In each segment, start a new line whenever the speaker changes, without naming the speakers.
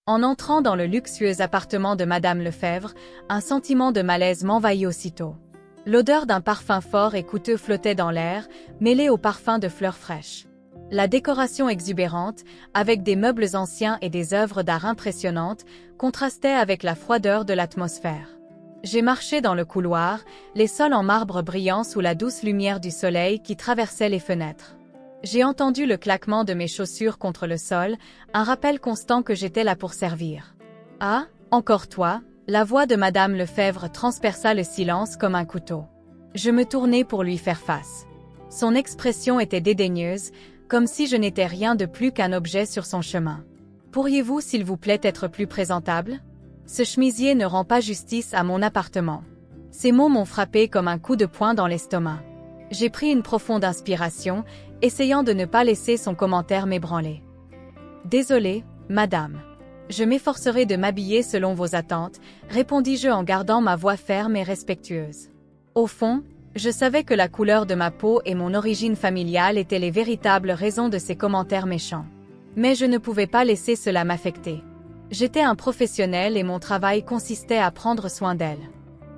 En entrant dans le luxueux appartement de Madame Lefebvre, un sentiment de malaise m'envahit aussitôt. L'odeur d'un parfum fort et coûteux flottait dans l'air, mêlée au parfum de fleurs fraîches. La décoration exubérante, avec des meubles anciens et des œuvres d'art impressionnantes, contrastait avec la froideur de l'atmosphère. J'ai marché dans le couloir, les sols en marbre brillant sous la douce lumière du soleil qui traversait les fenêtres. J'ai entendu le claquement de mes chaussures contre le sol, un rappel constant que j'étais là pour servir. « Ah, encore toi !» La voix de Madame Lefebvre transperça le silence comme un couteau. Je me tournai pour lui faire face. Son expression était dédaigneuse, comme si je n'étais rien de plus qu'un objet sur son chemin. « Pourriez-vous, s'il vous plaît, être plus présentable ? Ce chemisier ne rend pas justice à mon appartement. » Ces mots m'ont frappé comme un coup de poing dans l'estomac. J'ai pris une profonde inspiration, essayant de ne pas laisser son commentaire m'ébranler. « Désolée, madame. Je m'efforcerai de m'habiller selon vos attentes, répondis-je en gardant ma voix ferme et respectueuse. Au fond, je savais que la couleur de ma peau et mon origine familiale étaient les véritables raisons de ces commentaires méchants. Mais je ne pouvais pas laisser cela m'affecter. J'étais un professionnel et mon travail consistait à prendre soin d'elle.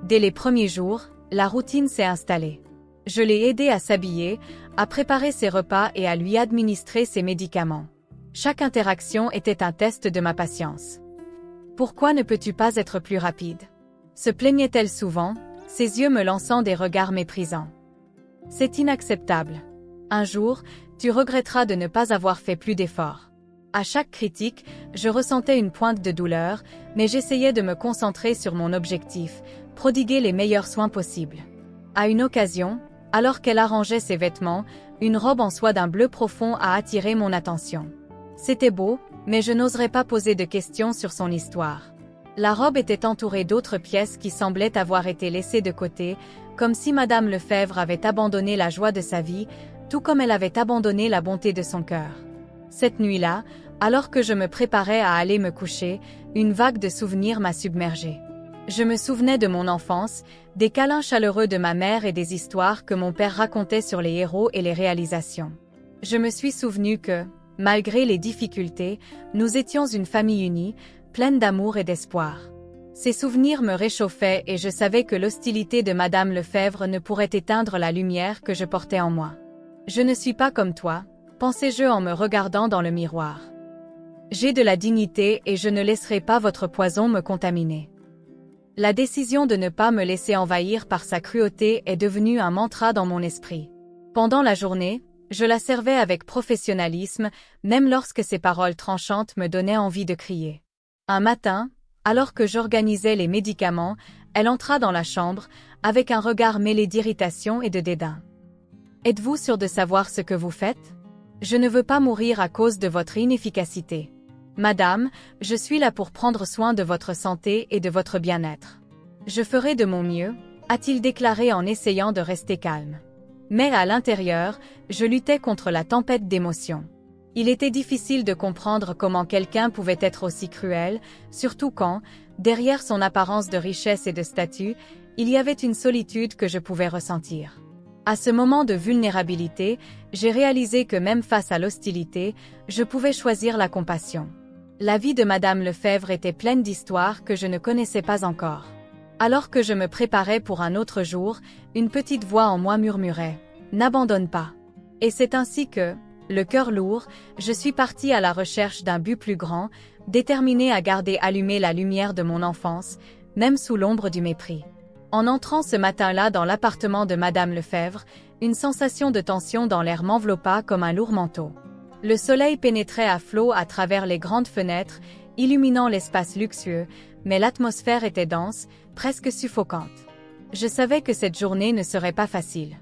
Dès les premiers jours, la routine s'est installée. Je l'ai aidée à s'habiller, à préparer ses repas et à lui administrer ses médicaments. Chaque interaction était un test de ma patience. « Pourquoi ne peux-tu pas être plus rapide ?» se plaignait-elle souvent, ses yeux me lançant des regards méprisants. « C'est inacceptable. Un jour, tu regretteras de ne pas avoir fait plus d'efforts. » À chaque critique, je ressentais une pointe de douleur, mais j'essayais de me concentrer sur mon objectif, prodiguer les meilleurs soins possibles. À une occasion, alors qu'elle arrangeait ses vêtements, une robe en soie d'un bleu profond a attiré mon attention. C'était beau, mais je n'oserais pas poser de questions sur son histoire. La robe était entourée d'autres pièces qui semblaient avoir été laissées de côté, comme si Madame Lefebvre avait abandonné la joie de sa vie, tout comme elle avait abandonné la bonté de son cœur. Cette nuit-là, alors que je me préparais à aller me coucher, une vague de souvenirs m'a submergée. Je me souvenais de mon enfance, des câlins chaleureux de ma mère et des histoires que mon père racontait sur les héros et les réalisations. Je me suis souvenu que, malgré les difficultés, nous étions une famille unie, pleine d'amour et d'espoir. Ces souvenirs me réchauffaient et je savais que l'hostilité de Madame Lefebvre ne pourrait éteindre la lumière que je portais en moi. « Je ne suis pas comme toi », pensais-je en me regardant dans le miroir. « J'ai de la dignité et je ne laisserai pas votre poison me contaminer. » La décision de ne pas me laisser envahir par sa cruauté est devenue un mantra dans mon esprit. Pendant la journée, je la servais avec professionnalisme, même lorsque ses paroles tranchantes me donnaient envie de crier. Un matin, alors que j'organisais les médicaments, elle entra dans la chambre, avec un regard mêlé d'irritation et de dédain. « Êtes-vous sûr de savoir ce que vous faites ? Je ne veux pas mourir à cause de votre inefficacité. Madame, je suis là pour prendre soin de votre santé et de votre bien-être. Je ferai de mon mieux, a-t-il déclaré en essayant de rester calme. Mais à l'intérieur, je luttais contre la tempête d'émotions. Il était difficile de comprendre comment quelqu'un pouvait être aussi cruel, surtout quand, derrière son apparence de richesse et de statut, il y avait une solitude que je pouvais ressentir. À ce moment de vulnérabilité, j'ai réalisé que même face à l'hostilité, je pouvais choisir la compassion. La vie de Madame Lefebvre était pleine d'histoires que je ne connaissais pas encore. Alors que je me préparais pour un autre jour, une petite voix en moi murmurait « N'abandonne pas ». Et c'est ainsi que, le cœur lourd, je suis partie à la recherche d'un but plus grand, déterminée à garder allumée la lumière de mon enfance, même sous l'ombre du mépris. En entrant ce matin-là dans l'appartement de Madame Lefebvre, une sensation de tension dans l'air m'enveloppa comme un lourd manteau. Le soleil pénétrait à flots à travers les grandes fenêtres, illuminant l'espace luxueux, mais l'atmosphère était dense, presque suffocante. Je savais que cette journée ne serait pas facile.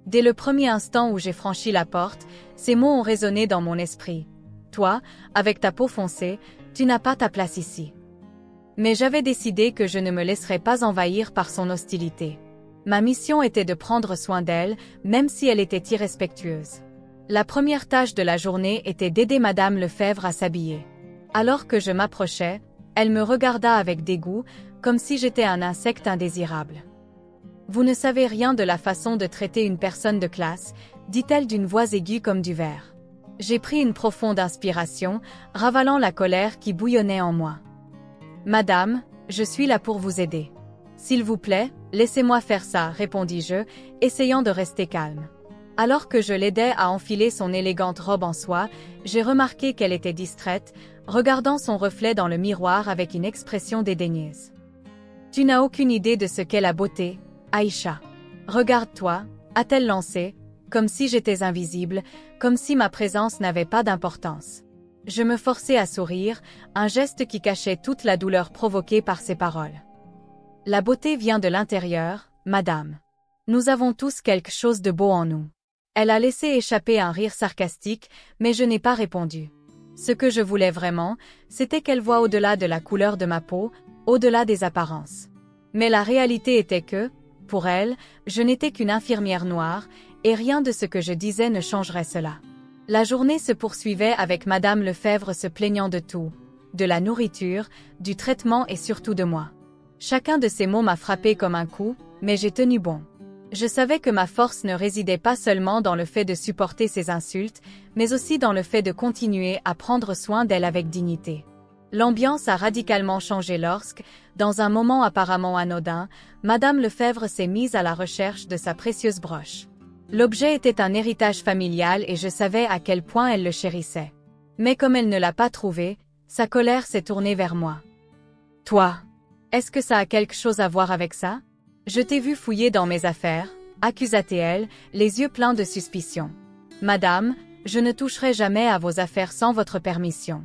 Dès le premier instant où j'ai franchi la porte, ces mots ont résonné dans mon esprit. « Toi, avec ta peau foncée, tu n'as pas ta place ici. » Mais j'avais décidé que je ne me laisserais pas envahir par son hostilité. Ma mission était de prendre soin d'elle, même si elle était irrespectueuse. La première tâche de la journée était d'aider Madame Lefebvre à s'habiller. Alors que je m'approchais, elle me regarda avec dégoût, comme si j'étais un insecte indésirable. « Vous ne savez rien de la façon de traiter une personne de classe », dit-elle d'une voix aiguë comme du verre. J'ai pris une profonde inspiration, ravalant la colère qui bouillonnait en moi. Madame, je suis là pour vous aider. S'il vous plaît, laissez-moi faire ça, répondis-je, essayant de rester calme. Alors que je l'aidais à enfiler son élégante robe en soie, j'ai remarqué qu'elle était distraite, regardant son reflet dans le miroir avec une expression dédaigneuse. Tu n'as aucune idée de ce qu'est la beauté, Aïcha. Regarde-toi, a-t-elle lancé, comme si j'étais invisible, comme si ma présence n'avait pas d'importance. Je me forçai à sourire, un geste qui cachait toute la douleur provoquée par ses paroles. La beauté vient de l'intérieur, madame. Nous avons tous quelque chose de beau en nous. Elle a laissé échapper un rire sarcastique, mais je n'ai pas répondu. Ce que je voulais vraiment, c'était qu'elle voie au-delà de la couleur de ma peau, au-delà des apparences. Mais la réalité était que, pour elle, je n'étais qu'une infirmière noire, et rien de ce que je disais ne changerait cela. La journée se poursuivait avec Madame Lefèvre se plaignant de tout, de la nourriture, du traitement et surtout de moi. Chacun de ces mots m'a frappé comme un coup, mais j'ai tenu bon. Je savais que ma force ne résidait pas seulement dans le fait de supporter ces insultes, mais aussi dans le fait de continuer à prendre soin d'elle avec dignité. L'ambiance a radicalement changé lorsque, dans un moment apparemment anodin, Madame Lefèvre s'est mise à la recherche de sa précieuse broche. L'objet était un héritage familial et je savais à quel point elle le chérissait. Mais comme elle ne l'a pas trouvé, sa colère s'est tournée vers moi. « Toi, est-ce que ça a quelque chose à voir avec ça ? Je t'ai vu fouiller dans mes affaires, accusa-t-elle, les yeux pleins de suspicion. Madame, je ne toucherai jamais à vos affaires sans votre permission.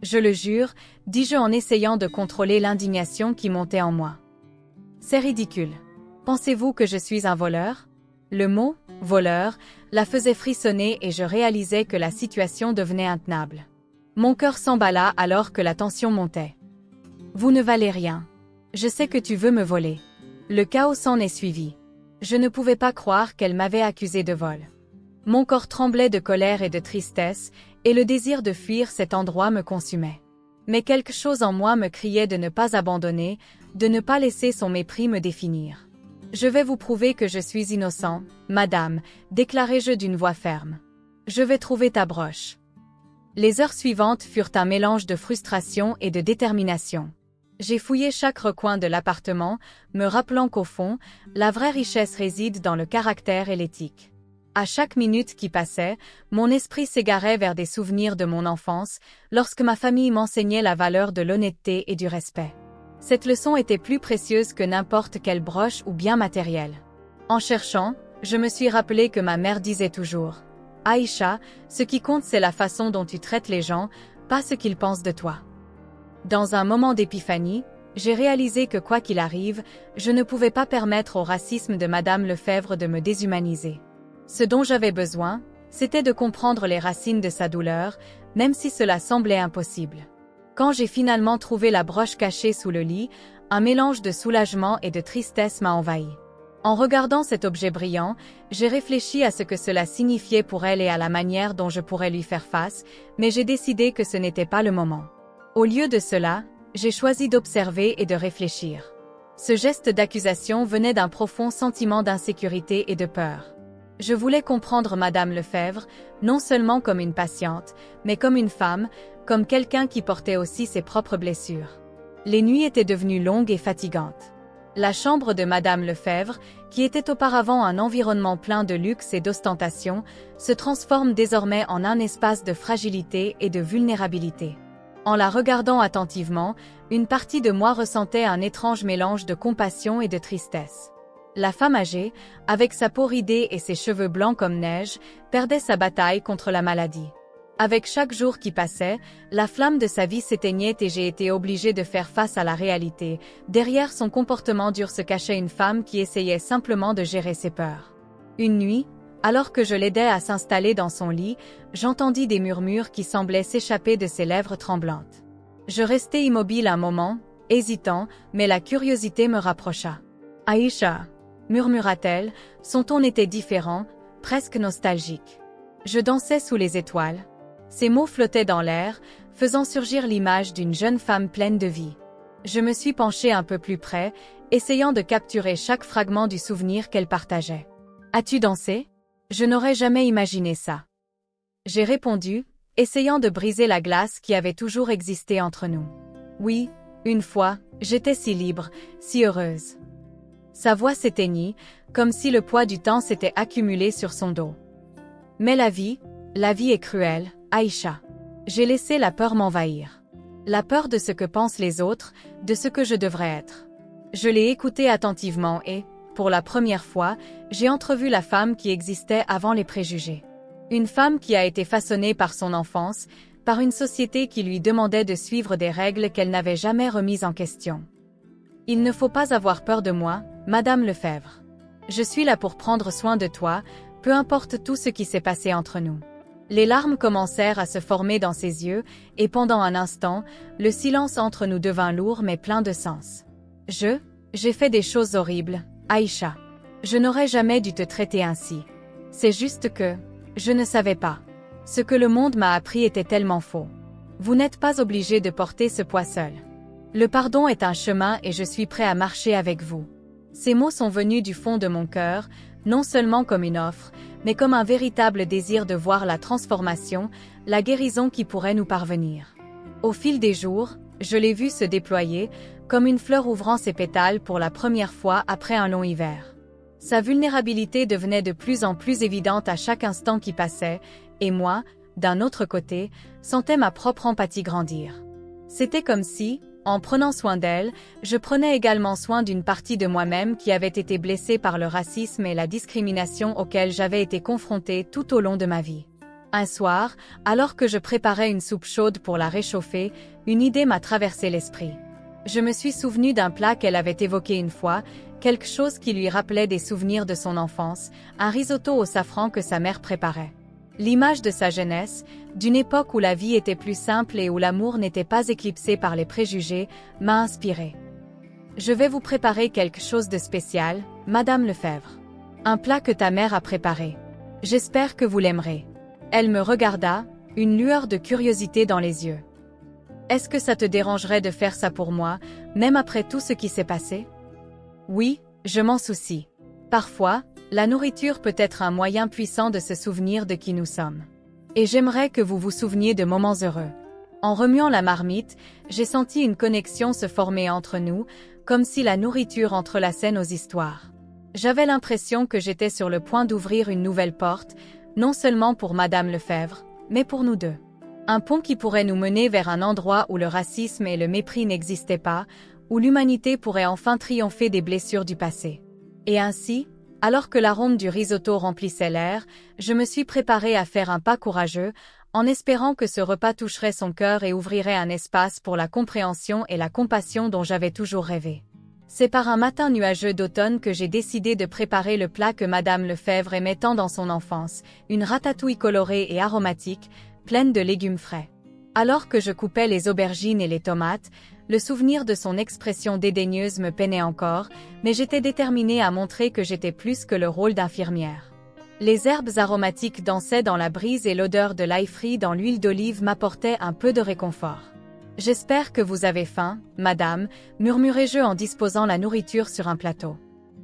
Je le jure, dis-je en essayant de contrôler l'indignation qui montait en moi. C'est ridicule. Pensez-vous que je suis un voleur ? Le mot « voleur » la faisait frissonner et je réalisais que la situation devenait intenable. Mon cœur s'emballa alors que la tension montait. Vous ne valez rien. Je sais que tu veux me voler. Le chaos s'en est suivi. Je ne pouvais pas croire qu'elle m'avait accusé de vol. Mon corps tremblait de colère et de tristesse, et le désir de fuir cet endroit me consumait. Mais quelque chose en moi me criait de ne pas abandonner, de ne pas laisser son mépris me définir. « Je vais vous prouver que je suis innocent, madame, déclarai-je d'une voix ferme. Je vais trouver ta broche. » Les heures suivantes furent un mélange de frustration et de détermination. J'ai fouillé chaque recoin de l'appartement, me rappelant qu'au fond, la vraie richesse réside dans le caractère et l'éthique. À chaque minute qui passait, mon esprit s'égarait vers des souvenirs de mon enfance, lorsque ma famille m'enseignait la valeur de l'honnêteté et du respect. Cette leçon était plus précieuse que n'importe quelle broche ou bien matériel. En cherchant, je me suis rappelé que ma mère disait toujours « Aïcha, ce qui compte c'est la façon dont tu traites les gens, pas ce qu'ils pensent de toi. » Dans un moment d'épiphanie, j'ai réalisé que quoi qu'il arrive, je ne pouvais pas permettre au racisme de Madame Lefèvre de me déshumaniser. Ce dont j'avais besoin, c'était de comprendre les racines de sa douleur, même si cela semblait impossible. Quand j'ai finalement trouvé la broche cachée sous le lit, un mélange de soulagement et de tristesse m'a envahi. En regardant cet objet brillant, j'ai réfléchi à ce que cela signifiait pour elle et à la manière dont je pourrais lui faire face, mais j'ai décidé que ce n'était pas le moment. Au lieu de cela, j'ai choisi d'observer et de réfléchir. Ce geste d'accusation venait d'un profond sentiment d'insécurité et de peur. Je voulais comprendre Madame Lefèvre, non seulement comme une patiente, mais comme une femme, comme quelqu'un qui portait aussi ses propres blessures. Les nuits étaient devenues longues et fatigantes. La chambre de Madame Lefèvre, qui était auparavant un environnement plein de luxe et d'ostentation, se transforme désormais en un espace de fragilité et de vulnérabilité. En la regardant attentivement, une partie de moi ressentait un étrange mélange de compassion et de tristesse. La femme âgée, avec sa peau ridée et ses cheveux blancs comme neige, perdait sa bataille contre la maladie. Avec chaque jour qui passait, la flamme de sa vie s'éteignait et j'ai été obligée de faire face à la réalité. Derrière son comportement dur se cachait une femme qui essayait simplement de gérer ses peurs. Une nuit, alors que je l'aidais à s'installer dans son lit, j'entendis des murmures qui semblaient s'échapper de ses lèvres tremblantes. Je restai immobile un moment, hésitant, mais la curiosité me rapprocha. « Aïcha » murmura-t-elle, son ton était différent, presque nostalgique. Je dansais sous les étoiles. Ces mots flottaient dans l'air, faisant surgir l'image d'une jeune femme pleine de vie. Je me suis penchée un peu plus près, essayant de capturer chaque fragment du souvenir qu'elle partageait. « As-tu dansé ? Je n'aurais jamais imaginé ça. » J'ai répondu, essayant de briser la glace qui avait toujours existé entre nous. Oui, une fois, j'étais si libre, si heureuse. Sa voix s'éteignit, comme si le poids du temps s'était accumulé sur son dos. Mais la vie est cruelle, Aïcha. J'ai laissé la peur m'envahir. La peur de ce que pensent les autres, de ce que je devrais être. Je l'ai écouté attentivement et, pour la première fois, j'ai entrevu la femme qui existait avant les préjugés. Une femme qui a été façonnée par son enfance, par une société qui lui demandait de suivre des règles qu'elle n'avait jamais remises en question. Il ne faut pas avoir peur de moi, Madame Lefebvre. Je suis là pour prendre soin de toi, peu importe tout ce qui s'est passé entre nous. Les larmes commencèrent à se former dans ses yeux, et pendant un instant, le silence entre nous devint lourd mais plein de sens. J'ai fait des choses horribles, Aïcha. Je n'aurais jamais dû te traiter ainsi. C'est juste que, je ne savais pas. Ce que le monde m'a appris était tellement faux. Vous n'êtes pas obligé de porter ce poids seul. Le pardon est un chemin et je suis prêt à marcher avec vous. Ces mots sont venus du fond de mon cœur, non seulement comme une offre, mais comme un véritable désir de voir la transformation, la guérison qui pourrait nous parvenir. Au fil des jours, je l'ai vu se déployer, comme une fleur ouvrant ses pétales pour la première fois après un long hiver. Sa vulnérabilité devenait de plus en plus évidente à chaque instant qui passait, et moi, d'un autre côté, sentais ma propre empathie grandir. C'était comme si, en prenant soin d'elle, je prenais également soin d'une partie de moi-même qui avait été blessée par le racisme et la discrimination auxquelles j'avais été confrontée tout au long de ma vie. Un soir, alors que je préparais une soupe chaude pour la réchauffer, une idée m'a traversé l'esprit. Je me suis souvenu d'un plat qu'elle avait évoqué une fois, quelque chose qui lui rappelait des souvenirs de son enfance, un risotto au safran que sa mère préparait. L'image de sa jeunesse, d'une époque où la vie était plus simple et où l'amour n'était pas éclipsé par les préjugés, m'a inspirée. Je vais vous préparer quelque chose de spécial, Madame Lefebvre. Un plat que ta mère a préparé. J'espère que vous l'aimerez. Elle me regarda, une lueur de curiosité dans les yeux. Est-ce que ça te dérangerait de faire ça pour moi, même après tout ce qui s'est passé? Oui, je m'en soucie. Parfois, la nourriture peut être un moyen puissant de se souvenir de qui nous sommes. Et j'aimerais que vous vous souveniez de moments heureux. En remuant la marmite, j'ai senti une connexion se former entre nous, comme si la nourriture entrelaçait nos histoires. J'avais l'impression que j'étais sur le point d'ouvrir une nouvelle porte, non seulement pour Madame Lefebvre, mais pour nous deux. Un pont qui pourrait nous mener vers un endroit où le racisme et le mépris n'existaient pas, où l'humanité pourrait enfin triompher des blessures du passé. Et ainsi, alors que l'arôme du risotto remplissait l'air, je me suis préparée à faire un pas courageux, en espérant que ce repas toucherait son cœur et ouvrirait un espace pour la compréhension et la compassion dont j'avais toujours rêvé. C'est par un matin nuageux d'automne que j'ai décidé de préparer le plat que Madame Lefebvre aimait tant dans son enfance, une ratatouille colorée et aromatique, pleine de légumes frais. Alors que je coupais les aubergines et les tomates, le souvenir de son expression dédaigneuse me peinait encore, mais j'étais déterminée à montrer que j'étais plus que le rôle d'infirmière. Les herbes aromatiques dansaient dans la brise et l'odeur de l'ail frit dans l'huile d'olive m'apportait un peu de réconfort. « J'espère que vous avez faim, madame », murmurai-je en disposant la nourriture sur un plateau.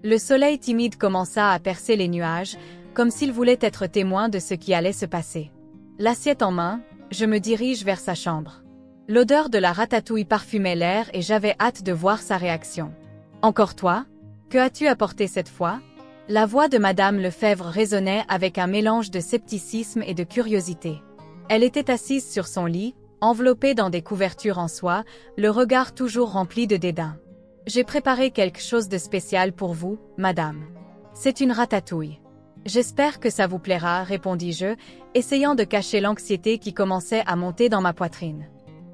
Le soleil timide commença à percer les nuages, comme s'il voulait être témoin de ce qui allait se passer. L'assiette en main, je me dirige vers sa chambre. L'odeur de la ratatouille parfumait l'air et j'avais hâte de voir sa réaction. « Encore toi? Que as-tu apporté cette fois ?» La voix de Madame Lefebvre résonnait avec un mélange de scepticisme et de curiosité. Elle était assise sur son lit, enveloppée dans des couvertures en soie, le regard toujours rempli de dédain. « J'ai préparé quelque chose de spécial pour vous, madame. C'est une ratatouille. J'espère que ça vous plaira, répondis-je, essayant de cacher l'anxiété qui commençait à monter dans ma poitrine.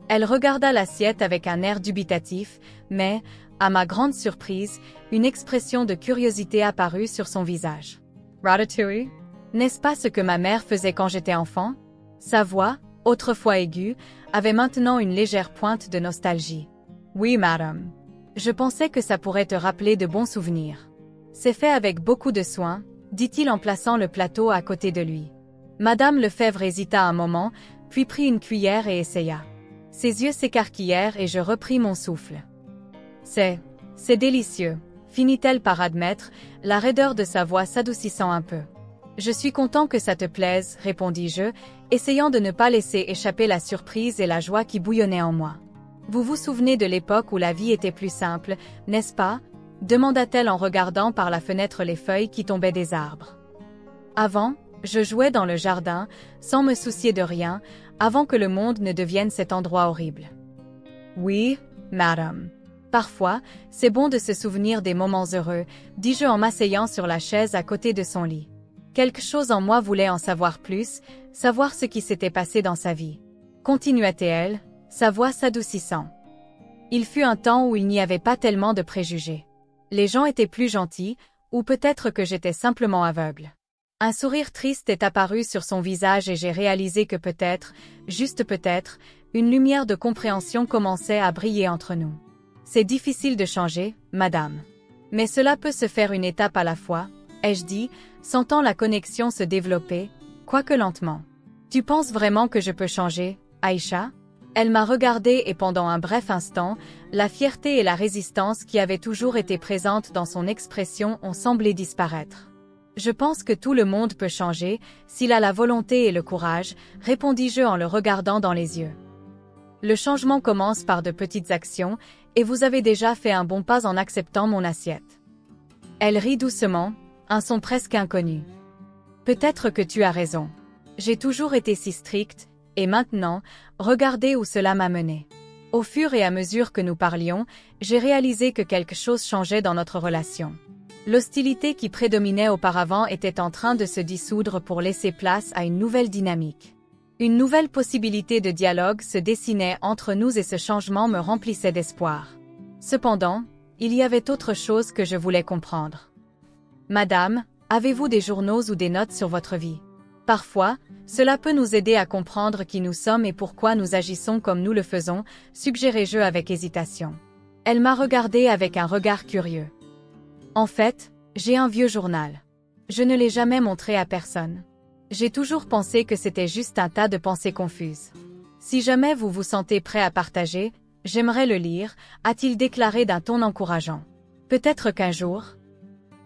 Elle regarda l'assiette avec un air dubitatif, mais, à ma grande surprise, une expression de curiosité apparut sur son visage. « Ratatouille? N'est-ce pas ce que ma mère faisait quand j'étais enfant ?» Sa voix, autrefois aiguë, avait maintenant une légère pointe de nostalgie. « Oui, madame. Je pensais que ça pourrait te rappeler de bons souvenirs. C'est fait avec beaucoup de soin, dit-il en plaçant le plateau à côté de lui. Madame Lefebvre hésita un moment, puis prit une cuillère et essaya. Ses yeux s'écarquillèrent et je repris mon souffle. C'est délicieux, finit-elle par admettre, la raideur de sa voix s'adoucissant un peu. Je suis content que ça te plaise, répondis-je, essayant de ne pas laisser échapper la surprise et la joie qui bouillonnaient en moi. Vous vous souvenez de l'époque où la vie était plus simple, n'est-ce pas? Demanda-t-elle en regardant par la fenêtre les feuilles qui tombaient des arbres. Avant, je jouais dans le jardin, sans me soucier de rien, avant que le monde ne devienne cet endroit horrible. Oui, madame. Parfois, c'est bon de se souvenir des moments heureux, dis-je en m'asseyant sur la chaise à côté de son lit. Quelque chose en moi voulait en savoir plus, savoir ce qui s'était passé dans sa vie. Continua-t-elle, sa voix s'adoucissant. Il fut un temps où il n'y avait pas tellement de préjugés. Les gens étaient plus gentils, ou peut-être que j'étais simplement aveugle. Un sourire triste est apparu sur son visage et j'ai réalisé que peut-être, juste peut-être, une lumière de compréhension commençait à briller entre nous. C'est difficile de changer, madame. Mais cela peut se faire une étape à la fois, ai-je dit, sentant la connexion se développer, quoique lentement. Tu penses vraiment que je peux changer, Aïcha? Elle m'a regardé et pendant un bref instant, la fierté et la résistance qui avaient toujours été présentes dans son expression ont semblé disparaître. Je pense que tout le monde peut changer, s'il a la volonté et le courage, répondis-je en le regardant dans les yeux. Le changement commence par de petites actions, et vous avez déjà fait un bon pas en acceptant mon assiette. Elle rit doucement, un son presque inconnu. Peut-être que tu as raison. J'ai toujours été si stricte, et maintenant, regardez où cela m'a menée. Au fur et à mesure que nous parlions, j'ai réalisé que quelque chose changeait dans notre relation. L'hostilité qui prédominait auparavant était en train de se dissoudre pour laisser place à une nouvelle dynamique. Une nouvelle possibilité de dialogue se dessinait entre nous et ce changement me remplissait d'espoir. Cependant, il y avait autre chose que je voulais comprendre. Madame, avez-vous des journaux ou des notes sur votre vie? Parfois, cela peut nous aider à comprendre qui nous sommes et pourquoi nous agissons comme nous le faisons, suggérai-je avec hésitation. Elle m'a regardé avec un regard curieux. En fait, j'ai un vieux journal. Je ne l'ai jamais montré à personne. J'ai toujours pensé que c'était juste un tas de pensées confuses. Si jamais vous vous sentez prêt à partager, j'aimerais le lire, a-t-il déclaré d'un ton encourageant. Peut-être qu'un jour.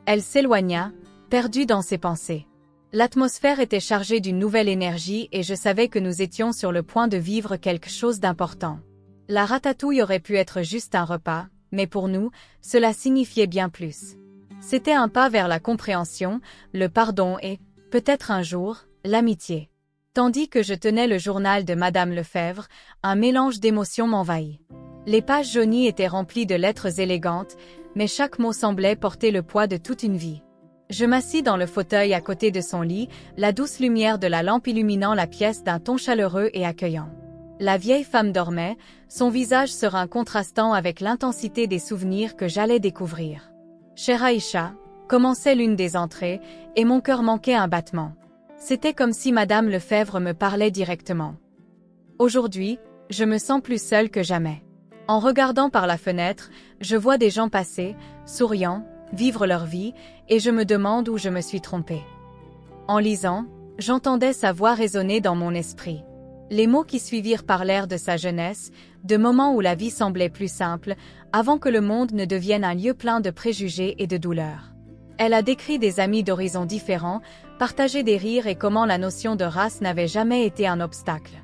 Elle s'éloigna, perdue dans ses pensées. L'atmosphère était chargée d'une nouvelle énergie et je savais que nous étions sur le point de vivre quelque chose d'important. La ratatouille aurait pu être juste un repas, mais pour nous, cela signifiait bien plus. C'était un pas vers la compréhension, le pardon et, peut-être un jour, l'amitié. Tandis que je tenais le journal de Madame Lefebvre, un mélange d'émotions m'envahit. Les pages jaunies étaient remplies de lettres élégantes, mais chaque mot semblait porter le poids de toute une vie. Je m'assis dans le fauteuil à côté de son lit, la douce lumière de la lampe illuminant la pièce d'un ton chaleureux et accueillant. La vieille femme dormait, son visage serein contrastant avec l'intensité des souvenirs que j'allais découvrir. Chère Aïcha, commençait l'une des entrées, et mon cœur manquait un battement. C'était comme si Madame Lefebvre me parlait directement. Aujourd'hui, je me sens plus seule que jamais. En regardant par la fenêtre, je vois des gens passer, souriant, vivre leur vie, et je me demande où je me suis trompée. En lisant, j'entendais sa voix résonner dans mon esprit. Les mots qui suivirent parlèrent de sa jeunesse, de moments où la vie semblait plus simple, avant que le monde ne devienne un lieu plein de préjugés et de douleurs. Elle a décrit des amis d'horizons différents, partagé des rires et comment la notion de race n'avait jamais été un obstacle.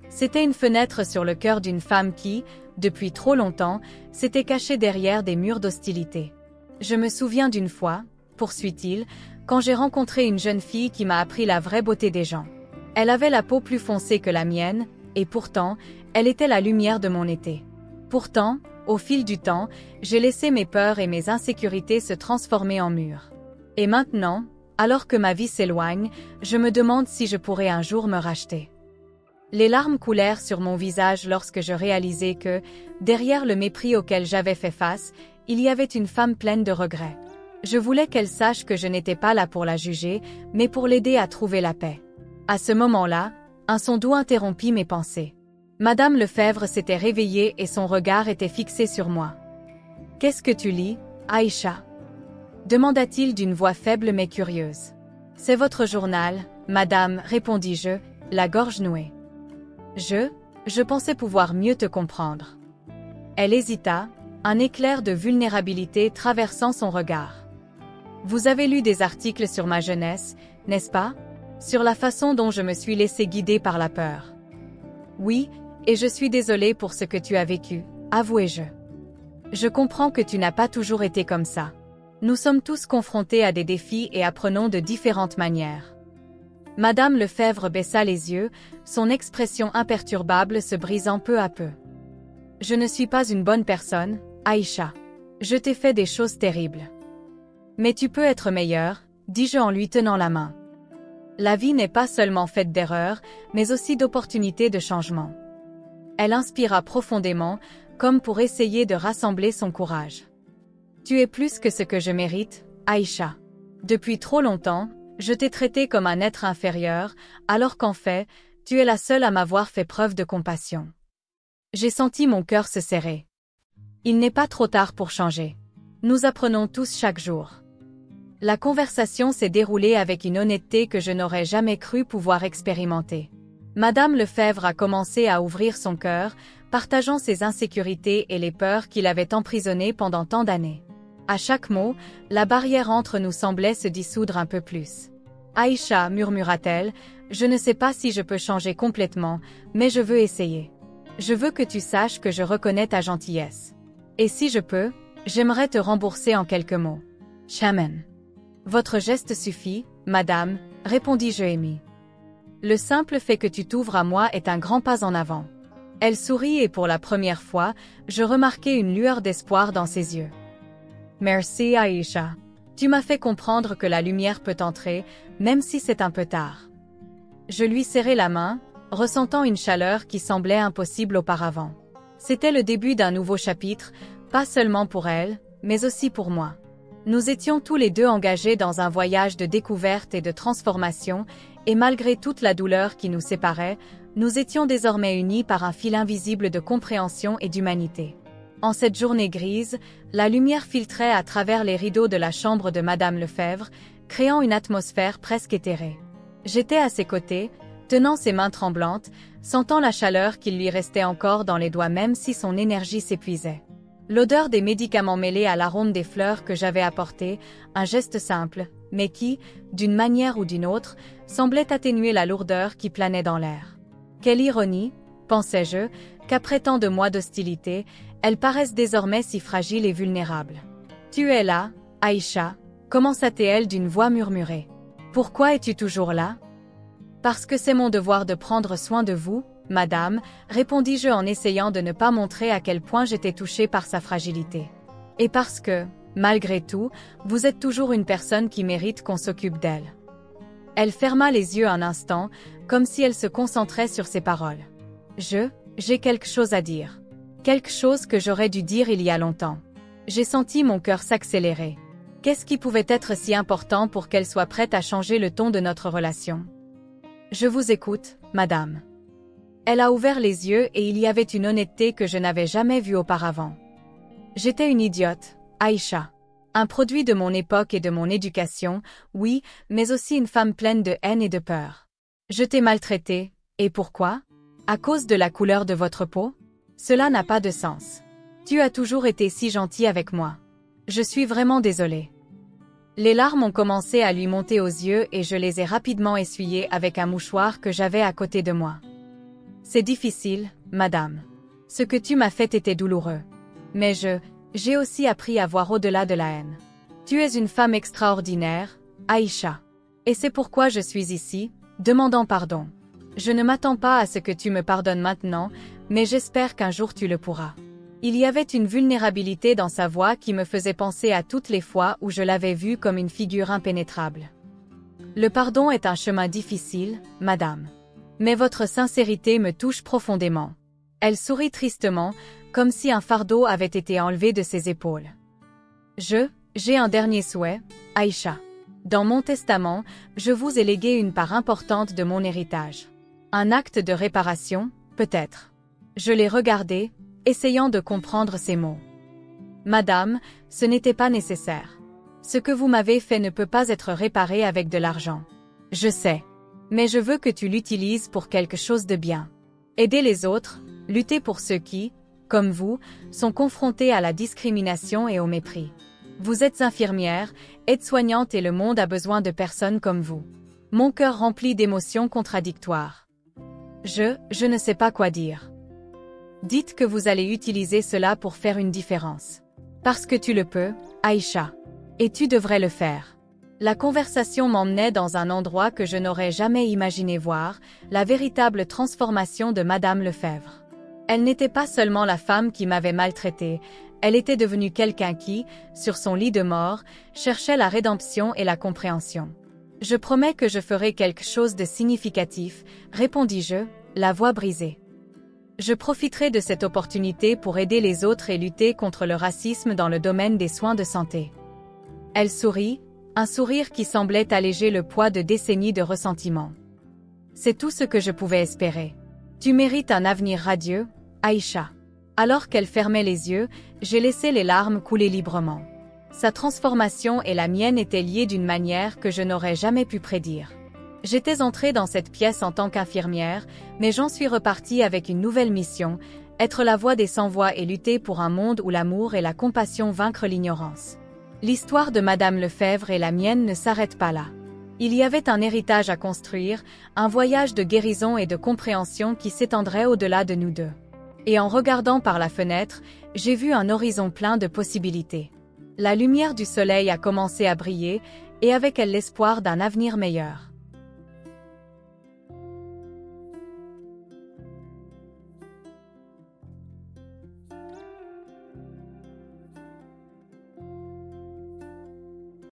C'était une fenêtre sur le cœur d'une femme qui, depuis trop longtemps, s'était cachée derrière des murs d'hostilité. Je me souviens d'une fois, poursuit-il, quand j'ai rencontré une jeune fille qui m'a appris la vraie beauté des gens. Elle avait la peau plus foncée que la mienne, et pourtant, elle était la lumière de mon été. Pourtant, au fil du temps, j'ai laissé mes peurs et mes insécurités se transformer en murs. Et maintenant, alors que ma vie s'éloigne, je me demande si je pourrais un jour me racheter. Les larmes coulèrent sur mon visage lorsque je réalisai que, derrière le mépris auquel j'avais fait face, il y avait une femme pleine de regrets. Je voulais qu'elle sache que je n'étais pas là pour la juger, mais pour l'aider à trouver la paix. À ce moment-là, un son doux interrompit mes pensées. Madame Lefebvre s'était réveillée et son regard était fixé sur moi. « Qu'est-ce que tu lis, Aïcha ?» demanda-t-il d'une voix faible mais curieuse. « C'est votre journal, madame, répondis-je, la gorge nouée. Je pensais pouvoir mieux te comprendre. » Elle hésita, un éclair de vulnérabilité traversant son regard. « Vous avez lu des articles sur ma jeunesse, n'est-ce pas? Sur la façon dont je me suis laissé guider par la peur. Oui, et je suis désolée pour ce que tu as vécu, avouai-je. Je comprends que tu n'as pas toujours été comme ça. Nous sommes tous confrontés à des défis et apprenons de différentes manières. Madame Lefèvre baissa les yeux, son expression imperturbable se brisant peu à peu. Je ne suis pas une bonne personne, Aïcha. Je t'ai fait des choses terribles. Mais tu peux être meilleure, dis-je en lui tenant la main. La vie n'est pas seulement faite d'erreurs, mais aussi d'opportunités de changement. Elle inspira profondément, comme pour essayer de rassembler son courage. Tu es plus que ce que je mérite, Aïcha. Depuis trop longtemps, je t'ai traité comme un être inférieur, alors qu'en fait, tu es la seule à m'avoir fait preuve de compassion. J'ai senti mon cœur se serrer. Il n'est pas trop tard pour changer. Nous apprenons tous chaque jour. La conversation s'est déroulée avec une honnêteté que je n'aurais jamais cru pouvoir expérimenter. Madame Lefèvre a commencé à ouvrir son cœur, partageant ses insécurités et les peurs qui l'avaient emprisonnée pendant tant d'années. À chaque mot, la barrière entre nous semblait se dissoudre un peu plus. Aïcha, murmura-t-elle, je ne sais pas si je peux changer complètement, mais je veux essayer. Je veux que tu saches que je reconnais ta gentillesse. Et si je peux, j'aimerais te rembourser en quelques mots. Chaman. Votre geste suffit, madame, répondis-je émue. Le simple fait que tu t'ouvres à moi est un grand pas en avant. Elle sourit et pour la première fois, je remarquai une lueur d'espoir dans ses yeux. Merci Aïcha. Tu m'as fait comprendre que la lumière peut entrer, même si c'est un peu tard. Je lui serrai la main, ressentant une chaleur qui semblait impossible auparavant. C'était le début d'un nouveau chapitre, pas seulement pour elle, mais aussi pour moi. Nous étions tous les deux engagés dans un voyage de découverte et de transformation, et malgré toute la douleur qui nous séparait, nous étions désormais unis par un fil invisible de compréhension et d'humanité. En cette journée grise, la lumière filtrait à travers les rideaux de la chambre de Madame Lefèvre, créant une atmosphère presque éthérée. J'étais à ses côtés, tenant ses mains tremblantes, sentant la chaleur qu'il lui restait encore dans les doigts même si son énergie s'épuisait. L'odeur des médicaments mêlés à l'arôme des fleurs que j'avais apportées, un geste simple, mais qui, d'une manière ou d'une autre, semblait atténuer la lourdeur qui planait dans l'air. Quelle ironie, pensais-je, qu'après tant de mois d'hostilité, elles paraissent désormais si fragiles et vulnérables. Tu es là, Aïcha, commença-t-elle d'une voix murmurée. Pourquoi es-tu toujours là? Parce que c'est mon devoir de prendre soin de vous, madame, répondis-je en essayant de ne pas montrer à quel point j'étais touchée par sa fragilité. Et parce que, malgré tout, vous êtes toujours une personne qui mérite qu'on s'occupe d'elle. Elle ferma les yeux un instant, comme si elle se concentrait sur ses paroles. J'ai quelque chose à dire. Quelque chose que j'aurais dû dire il y a longtemps. J'ai senti mon cœur s'accélérer. Qu'est-ce qui pouvait être si important pour qu'elle soit prête à changer le ton de notre relation? Je vous écoute, madame. Elle a ouvert les yeux et il y avait une honnêteté que je n'avais jamais vue auparavant. J'étais une idiote, Aïcha. Un produit de mon époque et de mon éducation, oui, mais aussi une femme pleine de haine et de peur. Je t'ai maltraitée, et pourquoi? À cause de la couleur de votre peau? Cela n'a pas de sens. Tu as toujours été si gentil avec moi. Je suis vraiment désolée. Les larmes ont commencé à lui monter aux yeux et je les ai rapidement essuyées avec un mouchoir que j'avais à côté de moi. C'est difficile, madame. Ce que tu m'as fait était douloureux. Mais j'ai aussi appris à voir au-delà de la haine. Tu es une femme extraordinaire, Aïcha. Et c'est pourquoi je suis ici, demandant pardon. Je ne m'attends pas à ce que tu me pardonnes maintenant, mais j'espère qu'un jour tu le pourras. Il y avait une vulnérabilité dans sa voix qui me faisait penser à toutes les fois où je l'avais vue comme une figure impénétrable. Le pardon est un chemin difficile, madame. Mais votre sincérité me touche profondément. Elle sourit tristement, comme si un fardeau avait été enlevé de ses épaules. J'ai un dernier souhait, Aïcha. Dans mon testament, je vous ai légué une part importante de mon héritage. Un acte de réparation, peut-être. Je l'ai regardé, essayant de comprendre ces mots. Madame, ce n'était pas nécessaire. Ce que vous m'avez fait ne peut pas être réparé avec de l'argent. Je sais. Mais je veux que tu l'utilises pour quelque chose de bien. Aider les autres, lutter pour ceux qui, comme vous, sont confrontés à la discrimination et au mépris. Vous êtes infirmière, aide-soignante et le monde a besoin de personnes comme vous. Mon cœur rempli d'émotions contradictoires. Je ne sais pas quoi dire. Dites que vous allez utiliser cela pour faire une différence. Parce que tu le peux, Aïcha. Et tu devrais le faire. La conversation m'emmenait dans un endroit que je n'aurais jamais imaginé voir, la véritable transformation de Madame Lefèvre. Elle n'était pas seulement la femme qui m'avait maltraitée, elle était devenue quelqu'un qui, sur son lit de mort, cherchait la rédemption et la compréhension. Je promets que je ferai quelque chose de significatif, répondis-je, la voix brisée. Je profiterai de cette opportunité pour aider les autres et lutter contre le racisme dans le domaine des soins de santé. Elle sourit, un sourire qui semblait alléger le poids de décennies de ressentiment. C'est tout ce que je pouvais espérer. Tu mérites un avenir radieux, Aïcha. Alors qu'elle fermait les yeux, j'ai laissé les larmes couler librement. Sa transformation et la mienne étaient liées d'une manière que je n'aurais jamais pu prédire. J'étais entrée dans cette pièce en tant qu'infirmière, mais j'en suis repartie avec une nouvelle mission, être la voix des sans-voix et lutter pour un monde où l'amour et la compassion vaincrent l'ignorance. L'histoire de Madame Lefèvre et la mienne ne s'arrête pas là. Il y avait un héritage à construire, un voyage de guérison et de compréhension qui s'étendrait au-delà de nous deux. Et en regardant par la fenêtre, j'ai vu un horizon plein de possibilités. La lumière du soleil a commencé à briller, et avec elle l'espoir d'un avenir meilleur.